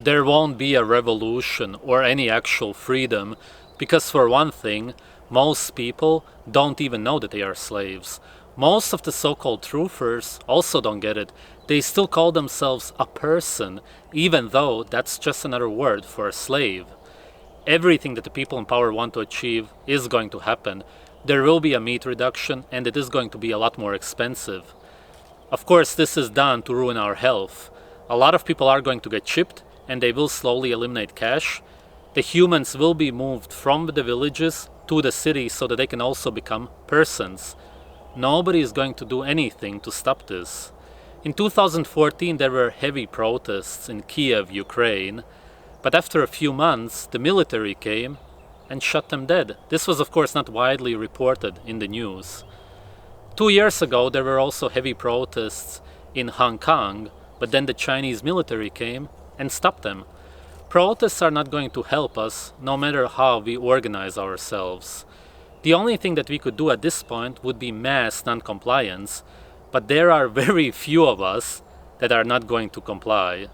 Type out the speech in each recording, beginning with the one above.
There won't be a revolution or any actual freedom, because for one thing, most people don't even know that they are slaves. Most of the so-called truthers also don't get it. They still call themselves a person, even though that's just another word for a slave. Everything that the people in power want to achieve is going to happen. There will be a meat reduction, and it is going to be a lot more expensive. Of course, this is done to ruin our health. A lot of people are going to get chipped, and they will slowly eliminate cash. The humans will be moved from the villages to the cities so that they can also become persons. Nobody is going to do anything to stop this. In 2014 there were heavy protests in Kiev, Ukraine, but after a few months the military came and shot them dead. This was of course not widely reported in the news. 2 years ago there were also heavy protests in Hong Kong, but then the Chinese military came and stopped them. Protests are not going to help us, no matter how we organize ourselves. The only thing that we could do at this point would be mass non-compliance, but there are very few of us that are not going to comply.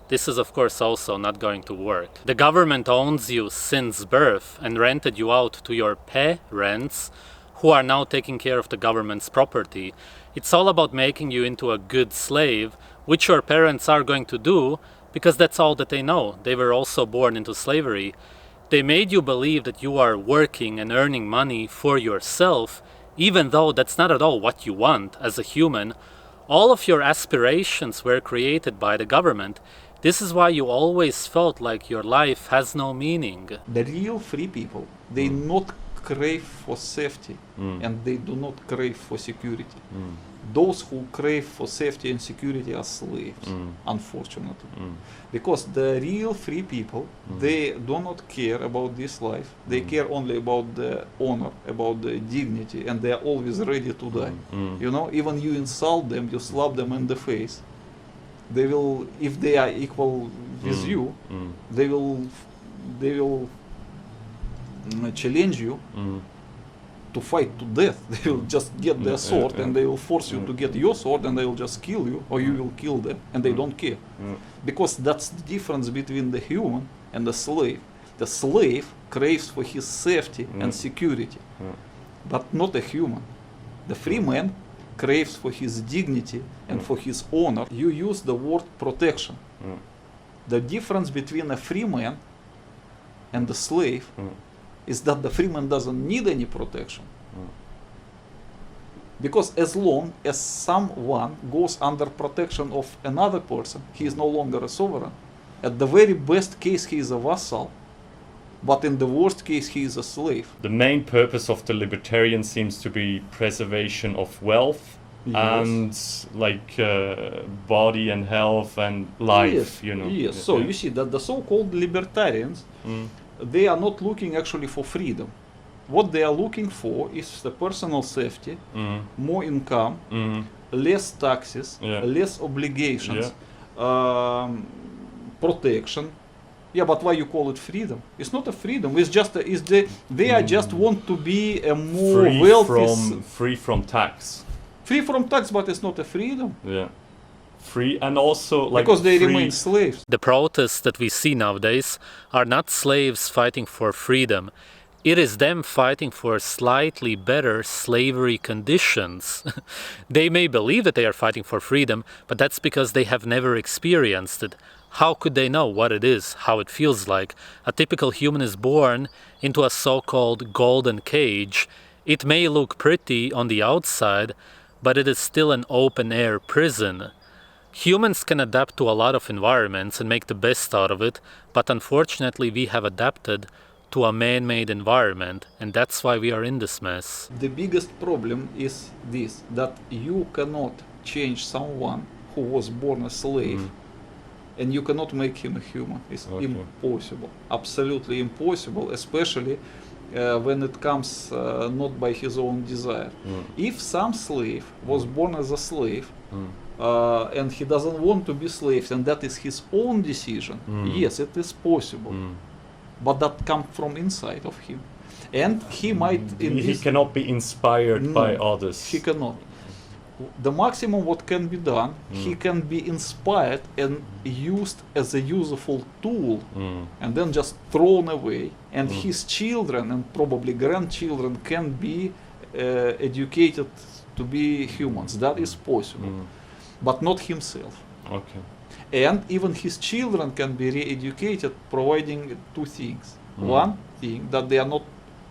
This is of course also not going to work. The government owns you since birth and rented you out to your parents, who are now taking care of the government's property. It's all about making you into a good slave, which your parents are going to do, because that's all that they know. They were also born into slavery. They made you believe that you are working and earning money for yourself, even though that's not at all what you want as a human. All of your aspirations were created by the government. This is why you always felt like your life has no meaning. The real free people, they not crave for safety and they do not crave for security. Those who crave for safety and security are slaves, unfortunately. Because the real free people, they do not care about this life. They care only about the honor, about the dignity, and they are always ready to die. You know, even you insult them, you slap them in the face, they will, if they are equal with you, they will challenge you to fight to death. They will just get their sword and they will force you to get your sword, and they will just kill you, or you will kill them, and they don't care. Because that's the difference between the human and the slave. The slave craves for his safety and security, but not a human. The free man craves for his dignity and for his honor. You use the word protection. The difference between a free man and the slave is that the free man doesn't need any protection. Because as long as someone goes under protection of another person, he is no longer a sovereign. At the very best case, he is a vassal, but in the worst case, he is a slave. The main purpose of the libertarian seems to be preservation of wealth and like body and health and life, you know. Yes, so you see that the so-called libertarians, they are not looking actually for freedom. What they are looking for is the personal safety, more income, less taxes, less obligations, protection. Yeah, but why you call it freedom? It's not a freedom. It's just they are just want to be a more wealthy, free from tax. Free from tax, but it's not a freedom. Yeah. Free, and also like because they remain slaves. The protests that we see nowadays are not slaves fighting for freedom. It is them fighting for slightly better slavery conditions. They may believe that they are fighting for freedom, but that's because they have never experienced it. How could they know what it is, how it feels like? A typical human is born into a so-called golden cage. It may look pretty on the outside, but it is still an open-air prison. Humans can adapt to a lot of environments and make the best out of it, but unfortunately we have adapted to a man-made environment, and that's why we are in this mess. The biggest problem is this, that you cannot change someone who was born a slave, and you cannot make him a human. It's impossible, absolutely impossible, especially when it comes not by his own desire. If some slave was born as a slave, and he doesn't want to be slaves, and that is his own decision, yes, it is possible. But that comes from inside of him. And he might... He cannot be inspired by others. He cannot. The maximum what can be done, he can be inspired and used as a useful tool and then just thrown away, and his children and probably grandchildren can be educated to be humans. That is possible, but not himself. Okay. And even his children can be re-educated, providing two things. One thing, that they are not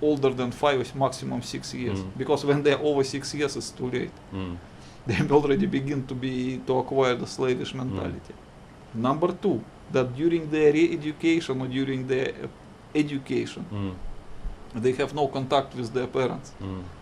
older than 5, maximum 6 years, because when they are over 6 years, it's too late. They already begin to acquire the slavish mentality. Number two, that during their re-education or during their education, they have no contact with their parents,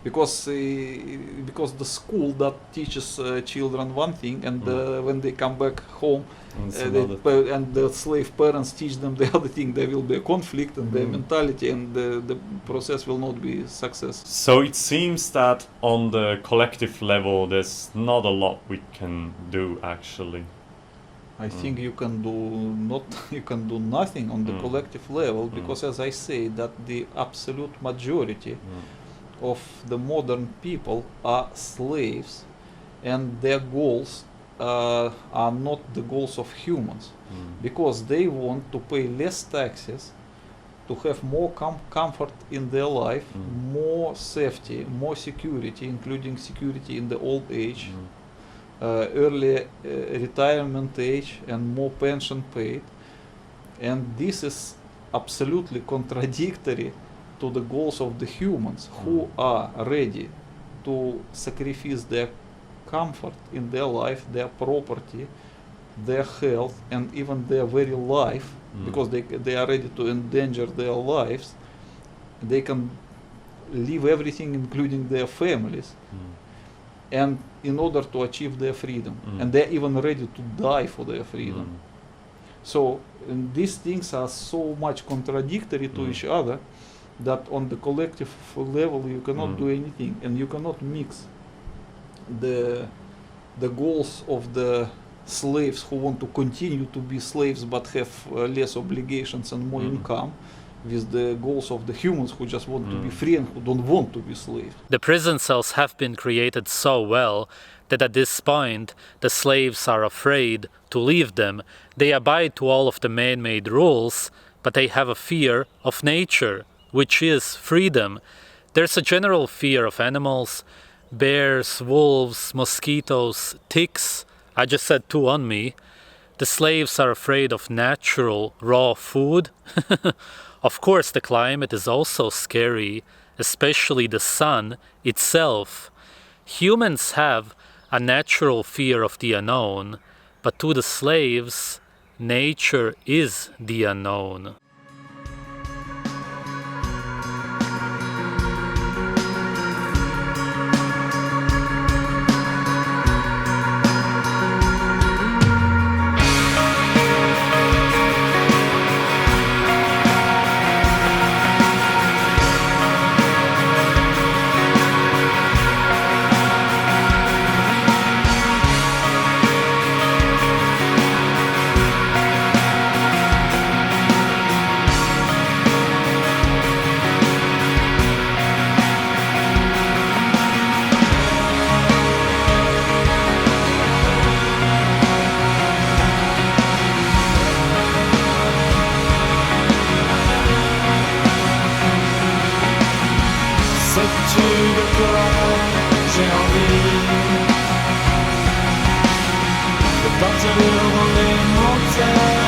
because the school that teaches children one thing, and when they come back home, and the slave parents teach them the other thing, there will be a conflict in their mentality, and the process will not be success. So it seems that on the collective level, there's not a lot we can do actually. I think you can do nothing on the collective level, because as I say, that the absolute majority of the modern people are slaves, and their goals are not the goals of humans, because they want to pay less taxes, to have more comfort in their life, more safety, more security, including security in the old age, early retirement age, and more pension paid. And this is absolutely contradictory to the goals of the humans, who are ready to sacrifice their comfort in their life, their property, their health, and even their very life, because they are ready to endanger their lives. They can leave everything, including their families, and in order to achieve their freedom, and they're even ready to die for their freedom. So these things are so much contradictory to each other, that on the collective level you cannot do anything, and you cannot mix the goals of the slaves who want to continue to be slaves but have less obligations and more income, with the goals of the humans who just want to be free and who don't want to be slaves. The prison cells have been created so well that at this point the slaves are afraid to leave them. They abide to all of the man-made rules, but they have a fear of nature, which is freedom. There's a general fear of animals: bears, wolves, mosquitoes, ticks. I just said 2 on me. The slaves are afraid of natural, raw food. Of course, the climate is also scary, especially the sun itself. Humans have a natural fear of the unknown, but to the slaves, nature is the unknown. Dans un monde immortel.